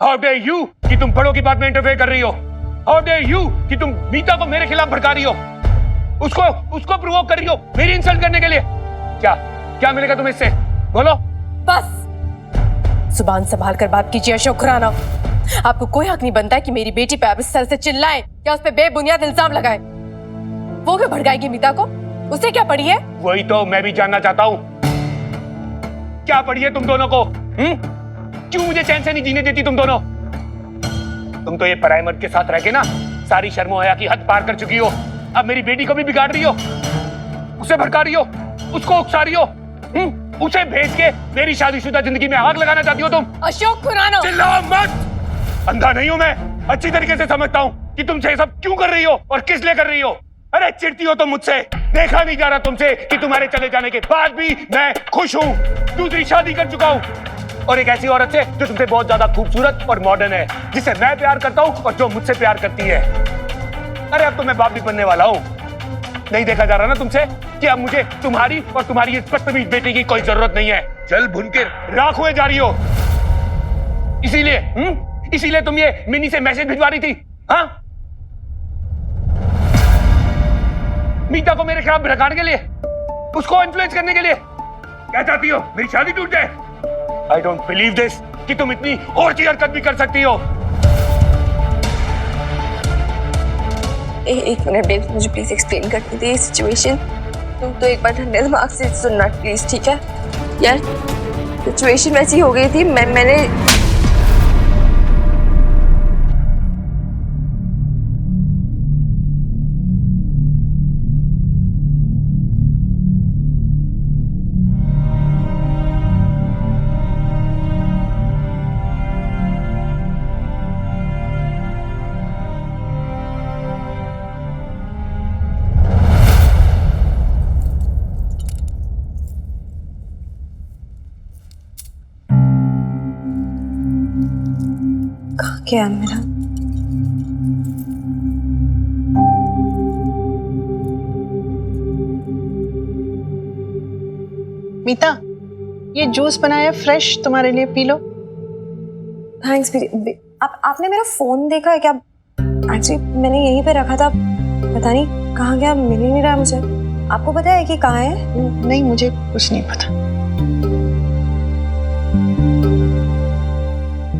How dare you कि तुम बड़ों की बात में इंटरफेयर कर रही हो? हाउ डेयर यू कि तुम मीता को मेरे खिलाफ भड़का रही हो, उसको प्रोवोक कर रही हो मेरी इंसल्ट करने के लिए? क्या क्या मिलेगा तुम्हें इससे? बोलो। बस जुबान संभाल कर बात कीजिए अशोक खुराना। आपको कोई हक नहीं बनता है कि मेरी बेटी पे आप इस तरह से चिल्लाएं या उस पे बेबुनियाद इल्जाम लगाएं। वो क्यों भड़काएगी मीता को? उसे क्या पड़ी है? वही तो मैं भी जानना चाहता हूँ, क्या पड़ी है तुम दोनों को? क्यों मुझे चैन से नहीं जीने देती तुम दोनों? तुम तो ये पराये मर्द के साथ रह के ना सारी शर्मो हया की हद पार कर चुकी हो। अब मेरी बेटी को भी बिगाड़ रही हो, उसे भड़का रही हो, उसको उकसा रही हो, उसे भेज के मेरी शादीशुदा जिंदगी में आग लगाना चाहती हो तुम। अशोक खुराना चिल्लाओ मत, अंधा नहीं हूं मैं, अच्छी तरीके से समझता हूँ कि तुम ये सब क्यों कर रही हो और किस लिए कर रही हो। अरे चिढ़ती हो तो मुझसे, देखा नहीं जा रहा तुमसे कि तुम्हारे चले जाने के बाद भी मैं खुश हूँ, दूसरी शादी कर चुका हूँ और एक ऐसी औरत से जो तुमसे बहुत ज्यादा खूबसूरत और मॉडर्न है, जिसे मैं प्यार करता हूँ और जो मुझसे प्यार करती है। अरे अब तो मैं बाप भी बनने वाला हूँ, नहीं देखा जा रहा ना तुमसे कि अब मुझे तुम्हारी और तुम्हारी इस बदतमीज बेटी की कोई जरूरत नहीं है। जल भुन के राख हुए जा रही हो। इसीलिए तुम ये मिनी से मैसेज भिजवा रही थी, हाँ? मीता को मेरे खिलाफ भड़काने के लिए, उसको इन्फ्लुएंस करने के लिए। क्या चाहती हो, मेरी शादी टूट जाए? आई डोंट बिलीव दिस कि तुम इतनी और सी हरकत भी कर सकती हो। एक मिनट बेब, मुझे प्लीज एक्सप्लेन करने दे सिचुएशन। तुम तो एक बार ठंडे दिमाग से सुनना प्लीज, ठीक है यार? सिचुएशन वैसी हो गई थी, मैंने क्या मेरा मीता, ये जूस बनाया फ्रेश तुम्हारे लिए, पी लो। थैंक्स। आपने मेरा फोन देखा है क्या? एक्चुअली मैंने यहीं पे रखा था, पता नहीं कहाँ गया, मिल ही नहीं रहा मुझे। आपको पता है कि कहाँ है? नहीं, मुझे कुछ नहीं पता।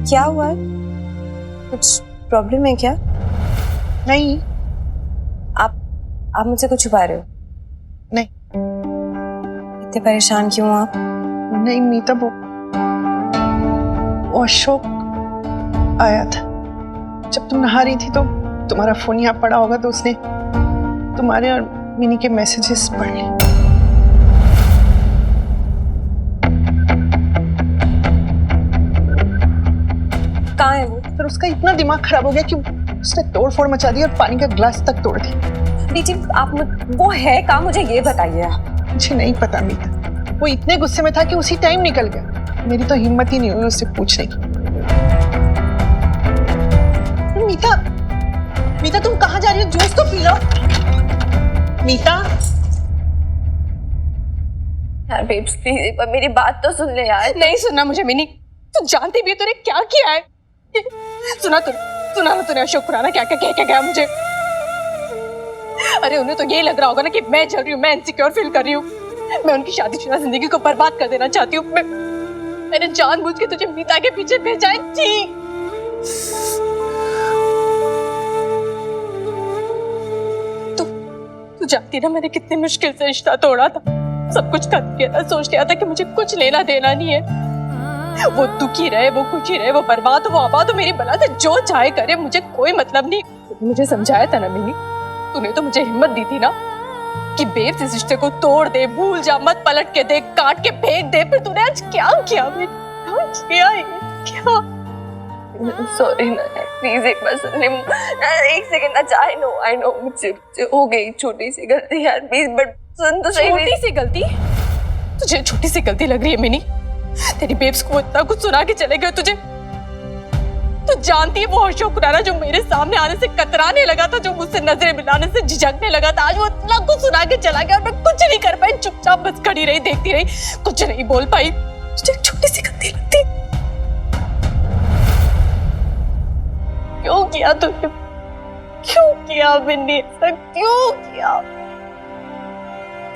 क्या हुआ है? कुछ प्रॉब्लम है क्या? नहीं। आप मुझसे कुछ छुपा रहे हो? नहीं। इतने परेशान क्यों आप? नहीं मीता, वो अशोक आया था जब तुम नहा रही थी, तो तुम्हारा फोन यहाँ पड़ा होगा, तो उसने तुम्हारे और मिनी के मैसेजेस पढ़ लिए। कहाँ है वो? फिर उसका इतना दिमाग खराब हो गया कि उसने तोड़ फोड़ मचा दी और पानी का ग्लास तक तोड़ दिया। दीदी आप वो है कहाँ, मुझे ये बताइए आप। मुझे नहीं पता मीता, वो इतने गुस्से में था कि उसी टाइम निकल गया। मेरी तो हिम्मत ही नहीं हुई उससे पूछने की। मीता, मीता तुम कहाँ जा रही हो? जूस तो पी लो। मीता यार बेब्स प्लीज एक बार मेरी बात तो सुन ले यार। नहीं सुनना मुझे मिनी, तू जानती भी है तूने क्या किया है। सुना ना तूने अशोक खुराना क्या क्या कह गया मुझे। अरे उन्हें तो ये लग रहा होगा ना कि मैं जल रही हूँ, मैं इनसिक्योर फील कर रही हूँ, मैं उनकी शादीशुदा जिंदगी को बर्बाद कर देना चाहती हूँ। मैंने जानबूझ के तुझे मीता के पीछे भेजा है। ठीक तू जानती ना मैंने कितनी मुश्किल से रिश्ता तोड़ा था, सब कुछ खत्म किया था, सोच लिया था कि मुझे कुछ लेना देना नहीं है। वो दुखी रहे, वो खुशी रहे, वो बर्बाद हो, वो आबाद हो, मेरी बला से जो चाहे करे, मुझे कोई मतलब नहीं। मुझे समझाया था ना मिनी, तूने तो मुझे हिम्मत दी थी ना कि बेब इस रिश्ते को तोड़ दे, भूल जा, मत पलट के देख, काट के फेंक दे। फिर तूने आज क्या किया? क्या क्या? सॉरी ना प्लीज एक बार सुन ले, एक सेकंड। अच्छा आई नो मुझसे हो गई छोटी सी गलती यार, प्लीज बट सुन तो सही। छोटी सी गलती? तुझे छोटी सी गलती लग रही है मिनी? तेरी बेब्स को इतना कुछ सुना के चले गए तुझे। तू जानती है वो अशोक खुराना जो मेरे सामने आने से कतराने लगा था, जो मुझसे नजरें मिलाने से झिझकने लगा था, आज वो इतना कुछ सुना के चला गया और मैं कुछ नहीं कर पाई, चुपचाप बस खड़ी रही, देखती रही, कुछ नहीं बोल पाई। तुझे एक छोटी सी गलती लगती। किया तूने? क्यों किया मिन्नी? ऐसा क्यों किया?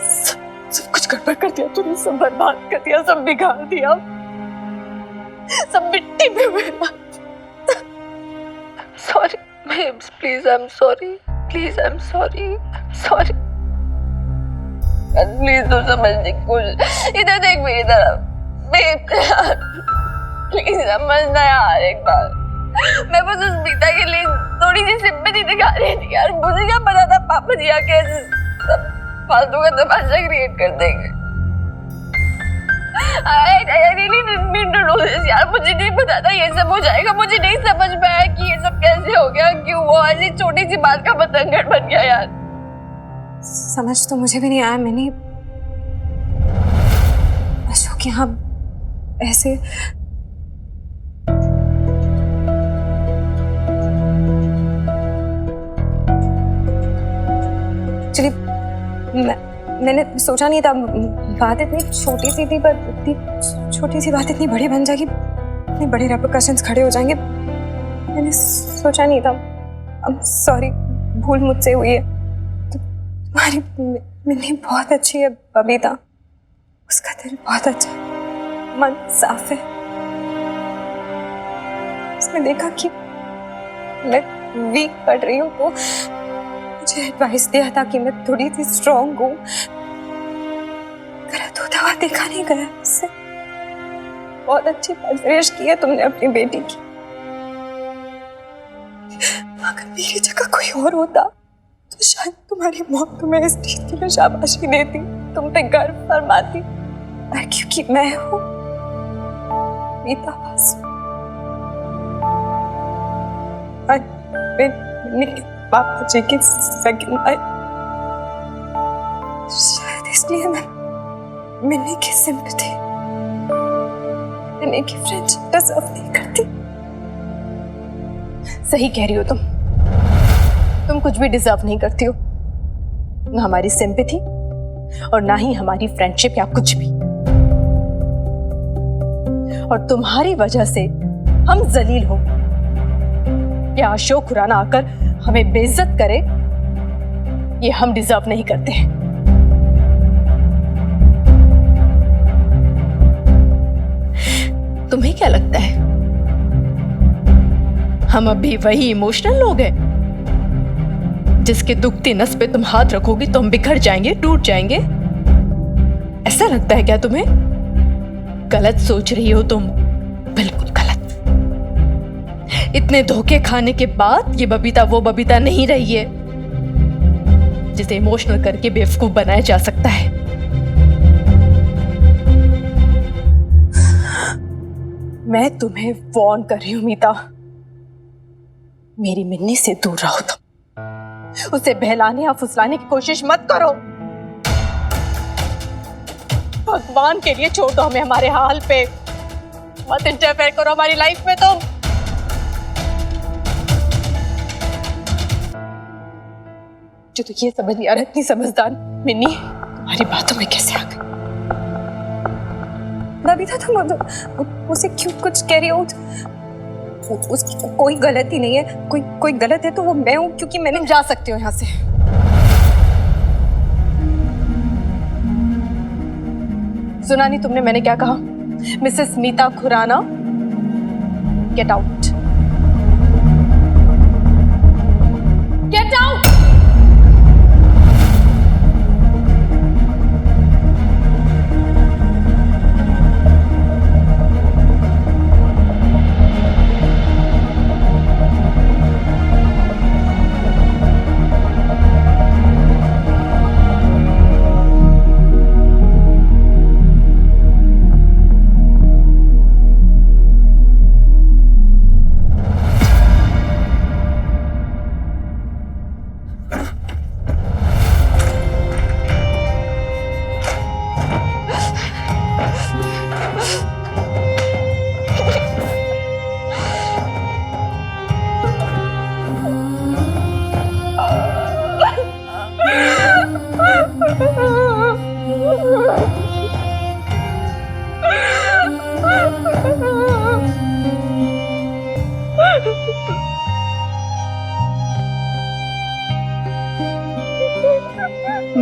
सब कुछ गड़बड़ कर दिया तूने, सब बर्बाद कर दिया, सब बिगाड़ दिया, सब मिट्टी में मिला। Sorry, babes, please, I'm sorry. Please, I'm sorry. Sorry. Please तू समझने की कोशिश, इधर देख मेरी तरफ। बेब प्लीज समझना यार एक बार। मैं बस उस मीता के लिए थोड़ी सी सिंपैथी दिखा रही थी यार। मुझे क्या पता था पापा जी आके सब फालतू का तमाशा क्रिएट कर देंगे। I really didn't mean to do this यार। मुझे नहीं पता था ये सब हो जाएगा। मुझे नहीं समझ में आया कि ये सब कैसे हो गया, क्यों वो ऐसी छोटी सी बात का बतंगड़ बन गया यार। समझ तो मुझे भी नहीं आया मैंने। अशोक यहाँ ऐसे चलिए, मैंने सोचा नहीं था बात इतनी छोटी सी थी, पर इतनी छोटी सी बात इतनी बड़ी बन जाएगी, इतने बड़े रेपरकशंस खड़े हो जाएंगे। मैंने सोचा नहीं था। अब सॉरी, भूल मुझसे हुई है। तुम्हारी मिन्नी बहुत अच्छी है बबीता, उसका दिल बहुत अच्छा है, मन साफ है। उसने देखा कि मैं वीक पड़ रही हूँ तो मुझे एडवाइस दिया था कि मैं थोड़ी सी स्ट्रॉन्ग हूँ। गलत होता हुआ देखा नहीं गया उससे। बहुत अच्छी परवरिश की है तुमने अपनी बेटी की। अगर मेरी जगह कोई और होता तो शायद तुम्हारी मौत तुम्हें इस चीज के लिए शाबाशी देती, तुम पे गर्व फरमाती, पर क्योंकि मैं हूँ मीता बासु, पापा जी की सेकंड वाइफ, शायद इसलिए मैं मिन्नी की सिंपैथी, मिन्नी की फ्रेंडशिप डिजर्व नहीं करती। सही कह रही हो तुम कुछ भी डिजर्व नहीं करती हो, ना हमारी सिंपैथी और ना ही हमारी फ्रेंडशिप या कुछ भी। और तुम्हारी वजह से हम जलील हो या अशोक खुराना आकर हमें बेइज्जत करे, ये हम डिजर्व नहीं करते हैं। तुम्हें क्या लगता है हम अभी वही इमोशनल लोग हैं जिसके दुखती नस पे तुम हाथ रखोगी तो हम बिखर जाएंगे, टूट जाएंगे? ऐसा लगता है क्या तुम्हें? गलत सोच रही हो तुम, बिल्कुल गलत। इतने धोखे खाने के बाद ये बबीता वो बबीता नहीं रही है जिसे इमोशनल करके बेवकूफ बनाया जा सकता है। मैं तुम्हें वार्न कर रही हूं मीता, मेरी मिन्नी से दूर रहो तुम। उसे बहलाने या फुसलाने की कोशिश मत करो। भगवान के लिए छोड़ दो हमें हमारे हाल पे, मत इंटरफेयर करो हमारी लाइफ में तुम। जो तो ये समझ नहीं आ रहा, इतनी समझदार मिन्नी तुम्हारी बातों में कैसे आ गई? बबीता तुम उसे क्यों कुछ कह रही हो? उसकी कोई गलती नहीं है। कोई गलत है तो वो मैं हूँ, क्योंकि मैंने। तुम जा सकते हो यहाँ से। सुना नहीं तुमने मैंने क्या कहा? Mrs Meeta Khurana, get out, get out.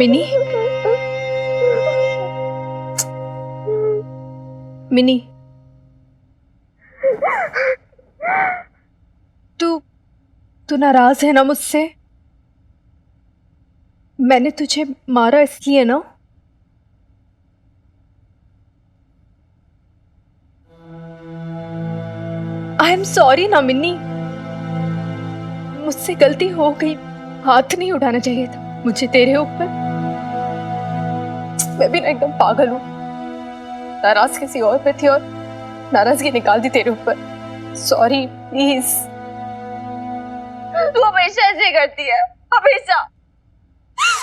Mini Mini तू नाराज है ना मुझसे? मैंने तुझे मारा इसलिए ना? आई एम सॉरी ना मिन्नी, मुझसे गलती हो गई, हाथ नहीं उठाना चाहिए था मुझे तेरे ऊपर। मैं भी ना एकदम पागल हूँ, नाराज किसी और पे थी और नाराजगी निकाल दी तेरे ऊपर। Sorry please. तू हमेशा ऐसे करती है, हमेशा।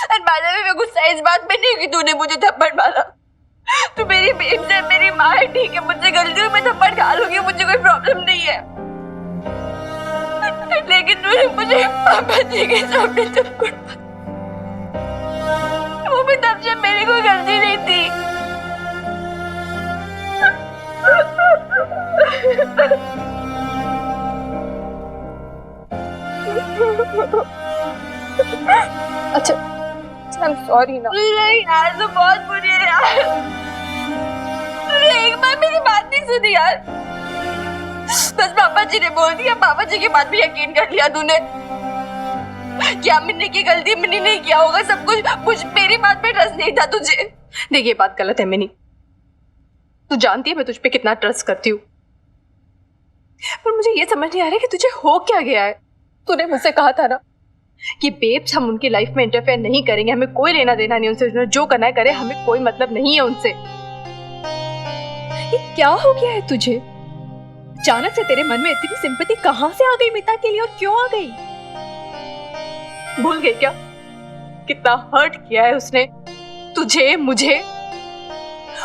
और बाद में मैं गुस्सा इस बात पे नहीं कि तूने मुझे थप्पड़ मारा। तू मेरी बहन है, मेरी माँ है, ठीक है, मुझसे गलती हुई, मैं थप्पड़ खा लूंगी, मुझे कोई प्रॉब्लम नहीं है। लेकिन तूने मुझे पापा जी के सामने थप्पड़ मारा, वो भी तब जब मेरी कोई गलती नहीं थी। अच्छा आई एम सॉरी ना। नहीं यार, तो बहुत बुरी है यार। तूने एक बार मेरी बात नहीं सुनी यार। बस पापा जी ने बोल दिया, पापा जी की बात भी यकीन कर लिया तूने। क्या मिन्नी की गलती, मिन्नी नहीं किया होगा सब कुछ मेरी बात पे ट्रस्ट नहीं था तुझे। देखिए बात गलत है मिनी, तू जानती है मैं तुझ पे कितना ट्रस्ट करती हूँ, पर मुझे ये समझ नहीं आ रहा कि तुझे हो क्या गया है। तूने मुझसे कहा था ना कि बेब्स हम उनकी लाइफ में इंटरफेयर नहीं करेंगे, हमें कोई लेना देना नहीं उनसे, जो करना है करे, हमें कोई मतलब नहीं है उनसे। ये क्या हो गया है तुझे? अचानक से तेरे मन में इतनी सिंपैथी कहां से आ गई मीता के लिए और क्यों आ गई? भूल गई क्या कितना हर्ट किया है उसने तुझे, मुझे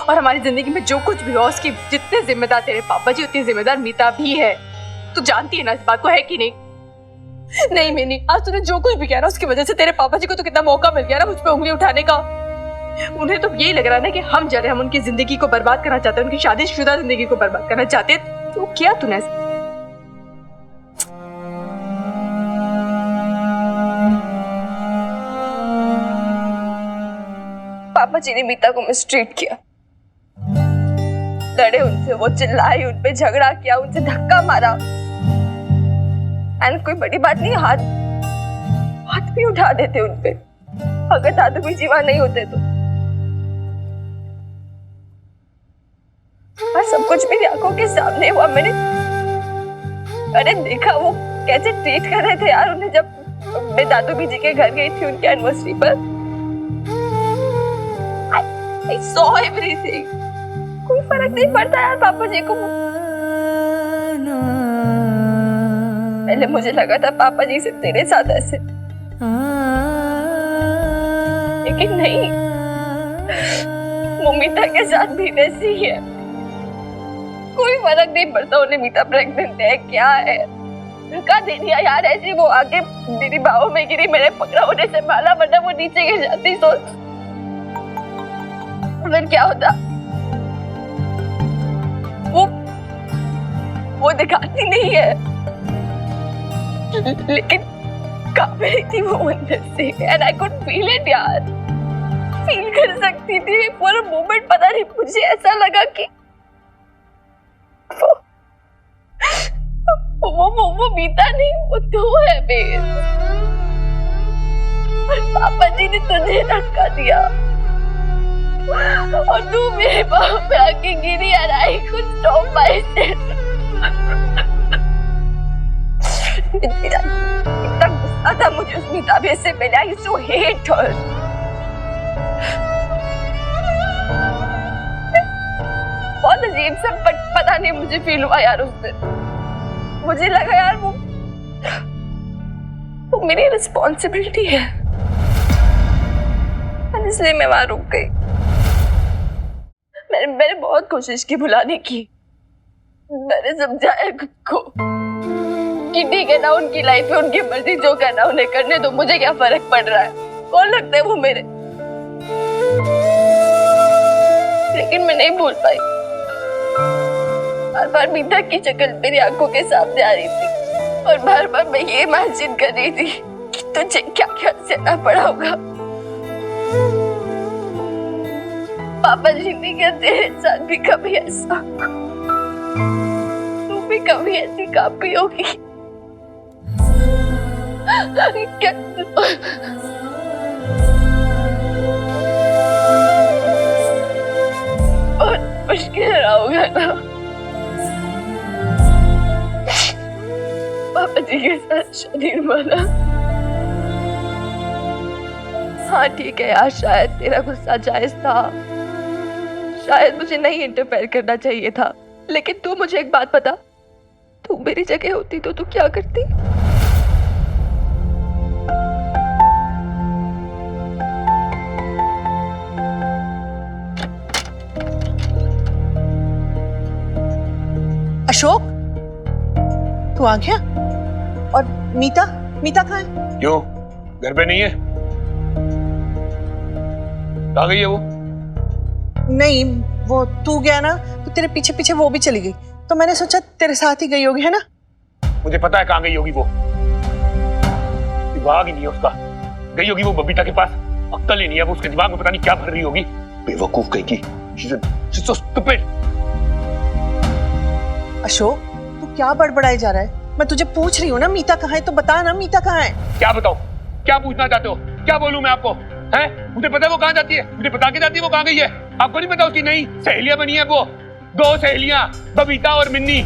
और हमारी जिंदगी में जो कुछ भी हुआ उसकी जितने जिम्मेदार तेरे पापा जी उतनी जिम्मेदार मीता भी है। तू जानती है ना इस बात को, है कि नहीं? नहीं मिनी, आज तूने जो कुछ भी किया ना उसकी वजह से तेरे पापा जी को तो कितना मौका मिल गया ना मुझ पे उंगली उठाने का। उन्हें तो यही लग रहा है ना कि हम जरे हम उनकी जिंदगी को बर्बाद करना चाहते हैं, उनकी शादीशुदा जिंदगी को बर्बाद करना चाहते हैं। तो क्या तूने पापा जी ने मीता को मिसट्रीट किया, लड़े उनसे, वो चिल्लाई, उन पे झगड़ा किया, उनसे धक्का मारा। एंड कोई बड़ी बात नहीं, हाथ भी उठा देते उन पे अगर दादू भी जीवा नहीं होते तो। और सब कुछ मेरी आंखों के सामने हुआ। मैंने अरे देखा वो कैसे ट्रीट कर रहे थे यार उन्हें, जब मैं दादू भी जी के घर गई थी उनकी एनिवर्सरी पर। I saw everything. कोई फर्क नहीं पड़ता यार पापा जी को। पहले मुझे लगा था पापा जी से तेरे साथ ऐसे, लेकिन नहीं, वो मीता के साथ भी वैसी ही है। कोई फर्क नहीं पड़ता उन्हें मीता प्रेग्नेंट है क्या है, धक्का दे दिया यार ऐसे, वो आगे मेरी बाहों में गिरी, मैंने पकड़ा उन्हें संभाला, वरना वो नीचे गिर जाती। सोच फिर क्या होता। वो दिखाती नहीं है, लेकिन कांप रही थी वो अंदर से, and I could feel it यार, फील कर सकती थी। फॉर अ मोमेंट पता नहीं मुझे ऐसा लगा कि वो मीता नहीं, वो तू है बेस। और पापा जी ने तुझे धक्का दिया और तू मेरे पाँव पे आके गिरी यार। I could stop myself। इतना गुस्सा था मुझे उस मीता बेस से पहले। I used to hate her। बहुत अजीब सा पता नहीं मुझे फील हुआ यार उस दिन। मुझे लगा यार वो मेरी रिस्पॉन्सिबिलिटी है, इसलिए मैं वहां रुक गई। मैंने बहुत कोशिश की भुलाने की, मैंने समझाया खुद को कि ठीक है ना, उनकी लाइफ है, उनकी मर्जी, जो करना उन्हें करने दो, मुझे क्या फर्क पड़ रहा है, कौन लगता है वो मेरे। लेकिन मैं नहीं भूल पाई, बार बार मीता की शक्ल मेरी आंखों के सामने आ रही थी और बार बार मैं ये इमेजिन कर रही थी कि तुझे क्या क्या सहना पड़ा होगा। पापा जी ने क्या तेरे साथ भी कभी ऐसा, तू भी कभी ऐसी कापी होगी क्या? बहुत मुश्किल रहा होगा ना पापा जी के साथ शादी निभाना। हाँ ठीक है यार, शायद तेरा गुस्सा जायज था, शायद मुझे नहीं इंटरफेयर करना चाहिए था, लेकिन तू मुझे एक बात बता, तू मेरी जगह होती तो तू क्या करती? अशोक, तू आ गया? और मीता, मीता कहाँ है? क्यों, घर पे नहीं है? कहाँ गई है वो? नहीं, वो तू गया ना तो तेरे पीछे पीछे वो भी चली गई, तो मैंने सोचा तेरे साथ ही गई होगी, है ना? मुझे पता है कहाँ गई होगी वो। दिमाग ही नहीं है उसका। गई होगी वो बबीता के पास। अक्ल ही नहीं है वो, उसके दिमाग में पता नहीं क्या भर रही होगी। बेवकूफ कहीं की। She's so stupid। अशोक, तू क्या बड़बड़ाए जा रहा है? मैं तुझे पूछ रही हूँ ना, मीता कहाँ है, तो बता ना, मीता कहाँ है? क्या बताऊं? क्या पूछना चाहते हो? क्या बोलूं मैं आपको? हैं? मुझे पता है वो कहाँ जाती है, मुझे बता के जाती है वो कहाँ गई है। आपको नहीं पता उसकी नई सहेलियां बनी है वो, 2 सहेलियां, बबीता और मिन्नी।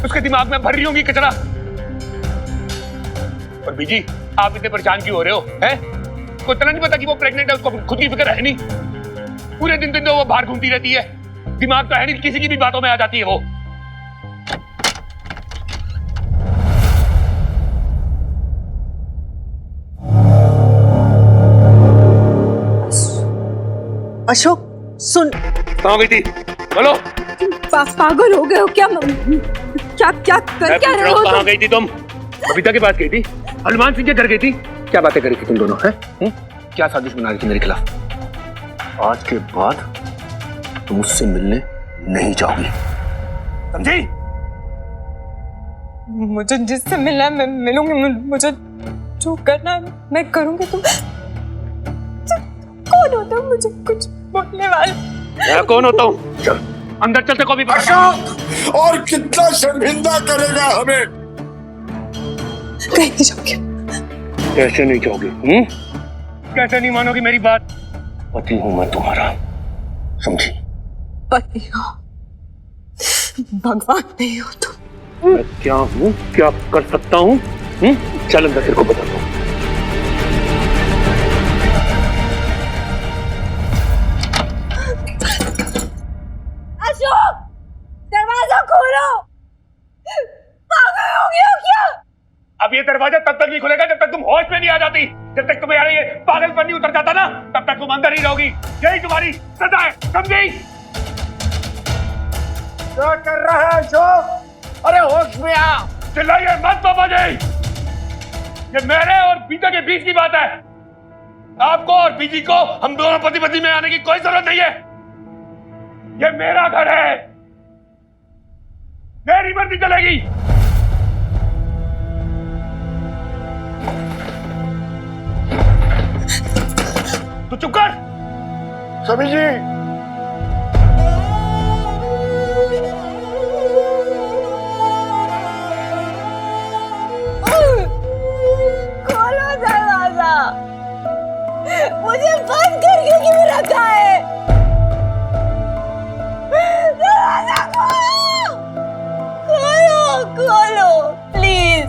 उसके दिमाग में भर रही होंगी कचरा। और बीजी, आप इतने परेशान क्यों हो रहे हो? हैं? को इतना नहीं पता कि वो प्रेग्नेंट है, उसको खुद की फिक्र है नहीं। पूरे दिन दिन तो वो बाहर घूमती रहती है, दिमाग तो है नहीं, किसी की भी बातों में आ जाती है वो। अशोक सुन। कहाँ गई थी? बोलो। पागल हो गए हो क्या? क्या क्या कर क्या रहे हो? कहाँ गई थी तुम? बबीता के पास गई थी? हनुमान सिंह के घर गई थी? क्या बातें करी थी तुम दोनों? हैं? क्या साजिश बना रही थी मेरे खिलाफ? आज के बाद तुम मुझसे मिलने नहीं जाओगी, समझी? मुझे जिससे मिलना है मैं मिलूंगी, मुझे जो करना है मैं करूंगी। तुम कौन होता है मुझे कुछ बोलने वाला? मैं कौन होता हूँ? चल अंदर चलते को भी। अशोक, और कितना शर्मिंदा करेगा हमें? कहीं नहीं जाऊंगी। कैसे नहीं जाओगे? कैसे नहीं मानोगी मेरी बात? पति हूं मैं तुम्हारा, समझी? पति हो, भगवान नहीं हो तुम। मैं क्या हूँ, क्या कर सकता हूँ? चल अंदर, तेरे को बताता हूँ। अशोक, दरवाजा खोलो। पागल हो गए हो क्या? अब ये दरवाजा तब तक नहीं खुलेगा जब तक तुम होश में नहीं आ जाती। जब तक तुम्हें ये पागलपन नहीं उतर जाता ना, तब तक तुम अंदर ही रहोगी। यही तुम्हारी सजा है, समझी? क्या कर रहा है अशोक? अरे होश में आ। चिल्लाइए मत पापा जी, ये मेरे और बीता के बीच की बात है। आपको और बीजी को हम दोनों पति पत्नी में आने की कोई जरूरत नहीं है। ये मेरा घर है, मेरी मर्जी चलेगी। तो चुप कर। सभी जी, खोलो दरवाजा, मुझे बंद करके क्यों रखा है? दरवाजा खोलो, खोलो खोलो प्लीज।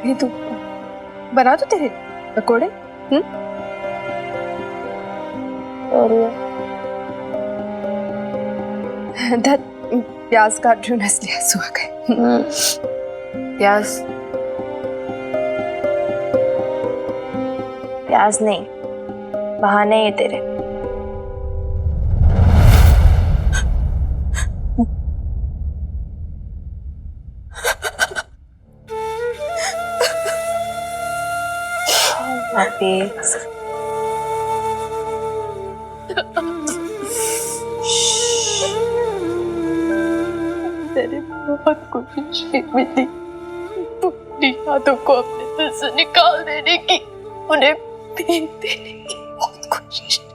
ये तू बना तो तेरे पकोड़े। धत प्याज काट रही हूँ ना, इसलिए आंसू आ गए। प्याज? प्याज नहीं, बहाने हैं तेरे। वापस। तेरे बहुत कोशिश की मिली अपनी यादों को अपने दिल से निकाल देने की, उन्हें फेंक देने की बहुत कोशिश की।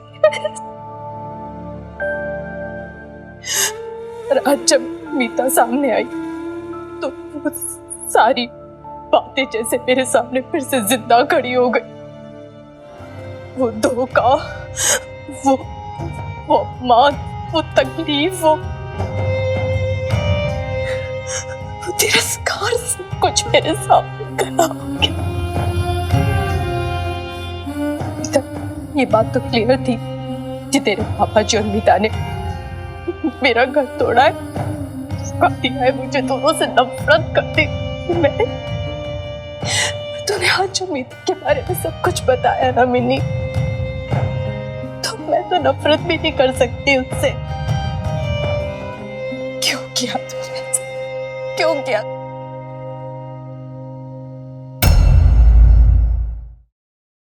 और आज जब मीता सामने आई तो वो सारी बातें जैसे मेरे सामने फिर से जिंदा खड़ी हो गई। वो धोखा, वो अपमान, वो तकलीफ, वो तिरस्कार, सब कुछ मेरे सामने खड़ा हो गया। ये बात तो क्लियर थी कि तेरे पापा जी और मीता ने मेरा घर तोड़ा है, दिया है मुझे दोनों से नफरत करती। तूने आज जो मीता के बारे में सब कुछ बताया ना मिनी, तो मैं तो नफरत भी नहीं कर सकती उससे। क्यों किया तूने? क्यों किया?